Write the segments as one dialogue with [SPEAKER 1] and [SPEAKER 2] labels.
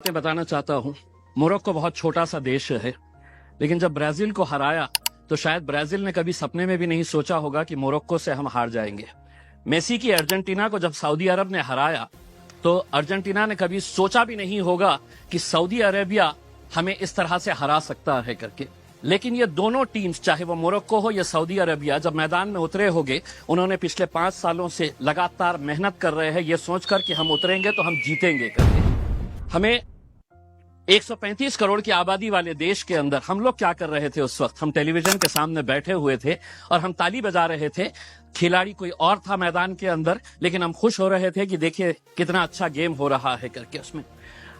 [SPEAKER 1] मैं बताना चाहता हूँ, मोरक्को बहुत छोटा सा देश है, लेकिन जब ब्राजील को हराया तो शायद ब्राजील ने कभी सपने में भी नहीं सोचा होगा कि मोरक्को से हम हार जाएंगे। मेसी की अर्जेंटीना को जब सऊदी अरब ने हराया तो अर्जेंटीना ने कभी सोचा भी नहीं होगा कि सऊदी अरेबिया हमें इस तरह से हरा सकता है करके। लेकिन ये दोनों टीम्स, चाहे वो मोरक्को हो या सऊदी अरेबिया, जब मैदान में उतरे होंगे, उन्होंने पिछले 5 सालों से लगातार मेहनत कर रहे हैं ये सोचकर कि हम उतरेंगे तो हम जीतेंगे करके। हमें 135 करोड़ की आबादी वाले देश के अंदर हम लोग क्या कर रहे थे उस वक्त? हम टेलीविजन के सामने बैठे हुए थे और हम ताली बजा रहे थे। खिलाड़ी कोई और था मैदान के अंदर, लेकिन हम खुश हो रहे थे कि देखिए कितना अच्छा गेम हो रहा है करके। उसमें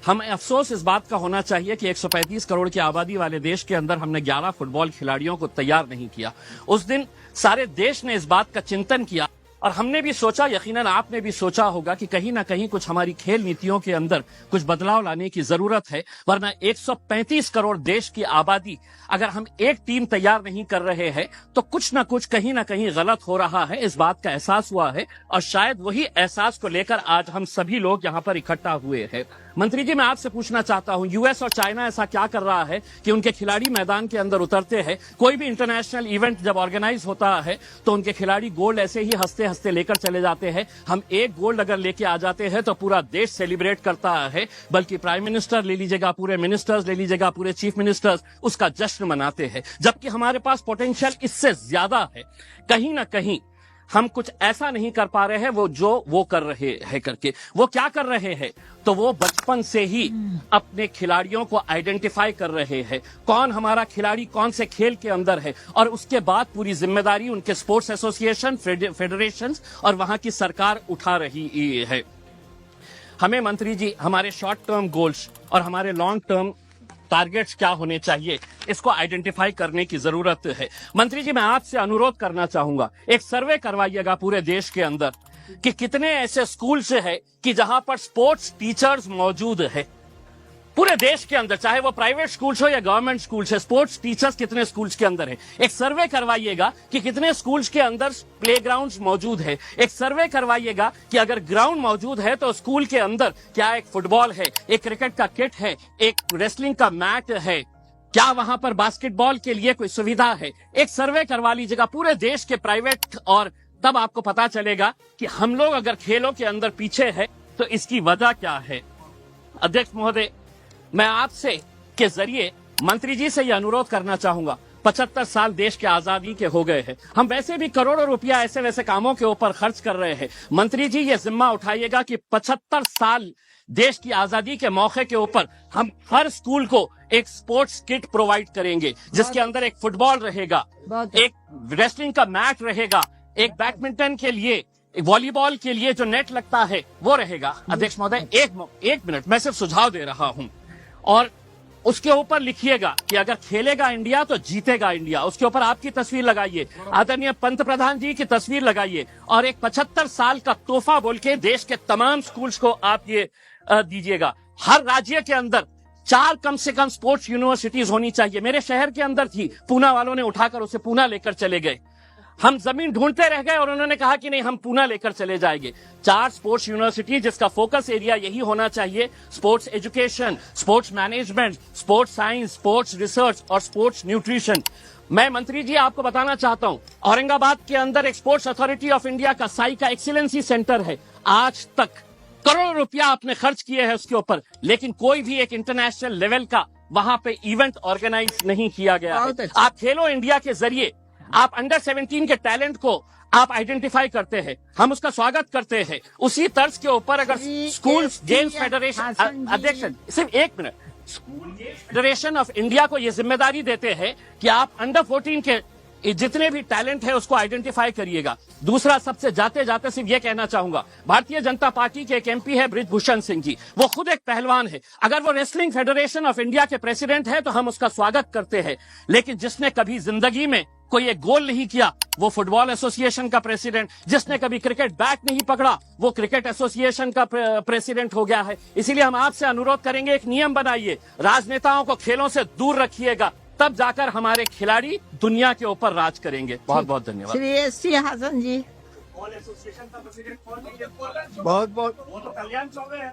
[SPEAKER 1] हमें अफसोस इस बात का होना चाहिए कि 135 करोड़ की आबादी वाले देश के अंदर हमने 11 फुटबॉल खिलाड़ियों को तैयार नहीं किया। उस दिन सारे देश ने इस बात का चिंतन किया और हमने भी सोचा, यकीनन आपने भी सोचा होगा कि कहीं ना कहीं कुछ हमारी खेल नीतियों के अंदर कुछ बदलाव लाने की जरूरत है, वरना 135 करोड़ देश की आबादी अगर हम एक टीम तैयार नहीं कर रहे हैं तो कुछ ना कुछ कहीं ना कहीं गलत हो रहा है। इस बात का एहसास हुआ है और शायद वही एहसास को लेकर आज हम सभी लोग यहाँ पर इकट्ठा हुए हैं। मंत्री जी, मैं आपसे पूछना चाहता हूँ, यूएस और चाइना ऐसा क्या कर रहा है कि उनके खिलाड़ी मैदान के अंदर उतरते हैं? कोई भी इंटरनेशनल इवेंट जब ऑर्गेनाइज होता है तो उनके खिलाड़ी गोल्ड ऐसे ही हंसते हंसते लेकर चले जाते हैं। हम एक गोल्ड अगर लेके आ जाते हैं तो पूरा देश सेलिब्रेट करता है, बल्कि प्राइम मिनिस्टर ले लीजिएगा, पूरे मिनिस्टर्स ले लीजिएगा, पूरे चीफ मिनिस्टर्स उसका जश्न मनाते हैं, जबकि हमारे पास पोटेंशियल इससे ज्यादा है। कहीं ना कहीं हम कुछ ऐसा नहीं कर पा रहे हैं वो कर रहे हैं करके। वो क्या कर रहे हैं? तो वो बचपन से ही अपने खिलाड़ियों को आइडेंटिफाई कर रहे हैं, कौन हमारा खिलाड़ी कौन से खेल के अंदर है, और उसके बाद पूरी जिम्मेदारी उनके स्पोर्ट्स एसोसिएशन, फेडरेशन और वहां की सरकार उठा रही है। हमें मंत्री जी हमारे शॉर्ट टर्म गोल्स और हमारे लॉन्ग टर्म टारगेट्स क्या होने चाहिए, इसको आइडेंटिफाई करने की जरूरत है। मंत्री जी, मैं आपसे अनुरोध करना चाहूंगा, एक सर्वे करवाइएगा पूरे देश के अंदर कि कितने ऐसे स्कूल से है कि जहां पर स्पोर्ट्स टीचर्स मौजूद है। पूरे देश के अंदर, चाहे वो प्राइवेट स्कूल्स हो या गवर्नमेंट स्कूल्स है, स्पोर्ट्स टीचर्स कितने स्कूल्स के अंदर है। एक सर्वे करवाइएगा कि कितने स्कूल्स के अंदर प्लेग्राउंड्स मौजूद है। एक सर्वे करवाइएगा कि अगर ग्राउंड मौजूद है तो स्कूल के अंदर क्या एक फुटबॉल है, एक क्रिकेट का किट है, एक रेसलिंग का मैट है, क्या वहां पर बास्केटबॉल के लिए कोई सुविधा है। एक सर्वे करवा लीजिएगा पूरे देश के प्राइवेट, और तब आपको पता चलेगा कि हम लोग अगर खेलों के अंदर पीछे है तो इसकी वजह क्या है। अध्यक्ष महोदय, मैं आपसे के जरिए मंत्री जी से यह अनुरोध करना चाहूंगा, 75 साल देश के आजादी के हो गए हैं, हम वैसे भी करोड़ों रुपया ऐसे वैसे कामों के ऊपर खर्च कर रहे हैं। मंत्री जी ये जिम्मा उठाइएगा कि 75 साल देश की आजादी के मौके के ऊपर हम हर स्कूल को एक स्पोर्ट्स किट प्रोवाइड करेंगे, जिसके अंदर एक फुटबॉल रहेगा, एक रेसलिंग का मैट रहेगा, एक बैडमिंटन के लिए, वॉलीबॉल के लिए जो नेट लगता है वो रहेगा। अध्यक्ष महोदय, एक मिनट, मैं सिर्फ सुझाव दे रहा हूं, और उसके ऊपर लिखिएगा कि अगर खेलेगा इंडिया तो जीतेगा इंडिया। उसके ऊपर आपकी तस्वीर लगाइए, आदरणीय पंत प्रधान जी की तस्वीर लगाइए, और एक 75 साल का तोहफा बोल के देश के तमाम स्कूल्स को आप ये दीजिएगा। हर राज्य के अंदर 4 कम से कम स्पोर्ट्स यूनिवर्सिटीज होनी चाहिए। मेरे शहर के अंदर थी, पूना वालों ने उठाकर उसे पूना लेकर चले गए। हम जमीन ढूंढते रह गए और उन्होंने कहा कि नहीं, हम पूना लेकर चले जाएंगे। 4 स्पोर्ट्स यूनिवर्सिटी जिसका फोकस एरिया यही होना चाहिए, sports education, sports management, sports science, sports research और स्पोर्ट्स न्यूट्रिशन। मैं मंत्री जी आपको बताना चाहता हूं, औरंगाबाद के अंदर एक स्पोर्ट्स अथॉरिटी ऑफ इंडिया का साई का एक्सीलेंसी सेंटर है। आज तक करोड़ों रुपया आपने खर्च किए हैं उसके ऊपर, लेकिन कोई भी एक इंटरनेशनल लेवल का वहां पे इवेंट ऑर्गेनाइज नहीं किया गया है। आप खेलो इंडिया के जरिए आप अंडर 17 के टैलेंट को आप आइडेंटिफाई करते हैं, हम उसका स्वागत करते हैं। उसी तर्ज के ऊपर अगर स्कूल गेम्स फेडरेशन, अध्यक्ष सिर्फ एक minute, school games federation of India को यह जिम्मेदारी देते हैं कि आप अंडर 14 के जितने भी टैलेंट है उसको आइडेंटिफाई करिएगा। दूसरा, सबसे जाते जाते सिर्फ ये कहना चाहूंगा, भारतीय जनता पार्टी के एक एमपी है बृजभूषण सिंह जी, वो खुद एक पहलवान है। अगर वो रेसलिंग फेडरेशन ऑफ इंडिया के प्रेसिडेंट है तो हम उसका स्वागत करते हैं, लेकिन जिसने कभी जिंदगी में कोई एक गोल नहीं किया वो फुटबॉल एसोसिएशन का प्रेसिडेंट, जिसने कभी क्रिकेट बैट नहीं पकड़ा वो क्रिकेट एसोसिएशन का प्रेसिडेंट हो गया है। इसीलिए हम आपसे अनुरोध करेंगे, एक नियम बनाइए, राजनेताओं को खेलों से दूर रखिएगा, तब जाकर हमारे खिलाड़ी दुनिया के ऊपर राज करेंगे। बहुत बहुत धन्यवाद।
[SPEAKER 2] श्री एस.सी. हसन जी,
[SPEAKER 1] एसोसिएशन का प्रेसिडेंट कौन है?
[SPEAKER 3] बहुत बहुत
[SPEAKER 1] वो तो कल्याण चौबे है।